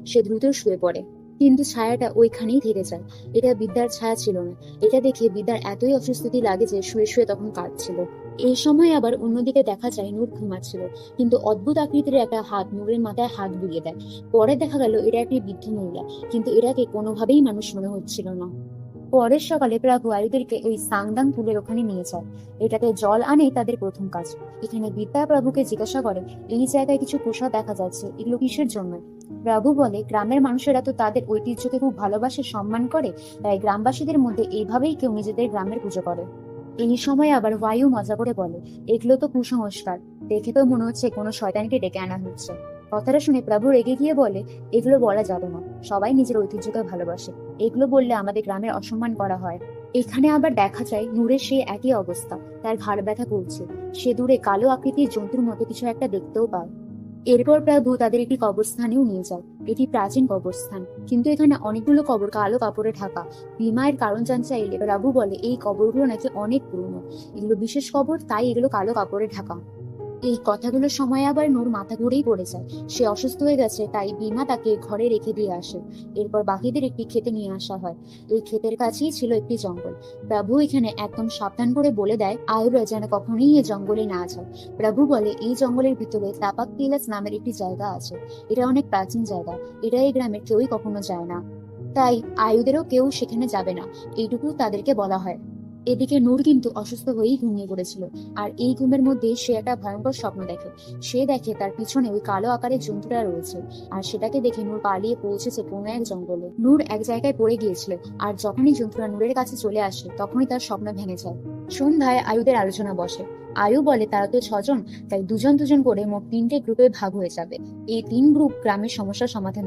সে দ্রুত শুয়ে পড়ে, কিন্তু ছায়াটা ওইখানেই থেকে যায়। এটা বিদ্যার ছায়া ছিল না। এটা দেখে বিদ্যার এতই অস্বস্তি লাগে যে শুয়ে শুয়ে তখন কাঁদছিল। এই সময় আবার অন্যদিকে দেখা যায় নূর ঘুমাচ্ছিল, কিন্তু অদ্ভুত আকৃতির একটা হাত নূরের মাথায় হাত বুলিয়ে দেয়। পরে দেখা গেল এটা একটি বৃদ্ধ মহিলা, কিন্তু এটাকে কোনোভাবেই মানুষ মনে হচ্ছিল না। পরের সকালে প্রভু আয়ুদেরকে ওই সাংদাং পুলের ওখানে নিয়ে যায়। এটাতে জল আনেই তাদের প্রথম কাজ। এখানে বিদ্যা প্রভুকে জিজ্ঞাসা করে, এই জায়গায় কিছু পোশাক দেখা যাচ্ছে, এগুলো কিসের জন্য? প্রভু বলে, গ্রামের মানুষেরা তো তাদের ঐতিহ্যকে খুব ভালোবাসে, সম্মান করে, তাই গ্রামবাসীদের মধ্যে এইভাবেই কেউ নিজেদের গ্রামের পুজো করে। এই সময় আবার বায়ু মজা করে বলে, এগুলো তো কুসংস্কার, দেখে তো মনে হচ্ছে কোনো শয়তানকে ডেকে আনা হচ্ছে। কথাটা শুনে প্রভু রেগে গিয়ে বলে, এগুলো বলা যাবে না, সবাই নিজের ঐতিহ্যকে ভালোবাসে, এগুলো বললে আমাদের গ্রামের অসম্মান করা হয়। এখানে আবার দেখা যায় নূরের সেই একই অবস্থা, তার ঘাড় ব্যথা করছে। সে দূরে কালো আকৃতির জন্তুর মতো কিছু একটা দেখতেও পায়। এরপর প্রভু তাদের একটি কবরস্থানেও নিয়ে যায়। এটি প্রাচীন কবরস্থান, কিন্তু এখানে অনেকগুলো কবর কালো কাপড়ে ঢাকা। বিমায়ের কারণ জানতে চাইলে প্রভু বলে, এই কবরগুলো নাকি অনেক পুরনো, এগুলো বিশেষ কবর, তাই এগুলো কালো কাপড়ে ঢাকা। এই কথাগুলোর সময় আবার নূর মাথা ঘুরেই পড়ে যায়। সে অসুস্থ হয়ে গেছে, তাই বিমা তাকে ঘরে রেখে দিয়ে আসে। এরপর বাকিদের একটি ক্ষেতে নিয়ে আসা হয়। এই ক্ষেতের কাছেই ছিল একটি জঙ্গল। প্রভু এখানে একদম সাবধান করে বলে দেয় আয়ুরা যেন কখনোই এই জঙ্গলে না যায়। প্রভু বলে, এই জঙ্গলের ভিতরে তাপাক পিলাস নামের একটি জায়গা আছে। এটা অনেক প্রাচীন জায়গা, এটা এই গ্রামের কেউই কখনো যায় না, তাই আয়ুদেরও কেউ সেখানে যাবে না, এইটুকু তাদেরকে বলা হয়। এদিকে নূর কিন্তু অসুস্থ হয়েই ঘুমিয়ে পড়েছিল, আর এই ঘুমের মধ্যে সে একটা ভয়ঙ্কর স্বপ্ন দেখে। সে দেখে তার পিছনে ওই কালো আকারের জন্তুটা রয়েছে, আর সেটাকে দেখে নূর পালিয়ে পৌঁছেছে কোনো এক জঙ্গলে। নূর এক জায়গায় পড়ে গিয়েছিল, আর যখনই জন্তুটা নূরের কাছে চলে আসে তখনই তার স্বপ্ন ভেঙে যায়। সন্ধ্যায় আয়ুদের আলোচনা বসে। আয়ু বলে, তারা তো 6 জন, তাই দুজন দুজন করে মোট 3টে গ্রুপে ভাগ হয়ে যাবে। এই 3 গ্রুপ গ্রামের সমস্যার সমাধান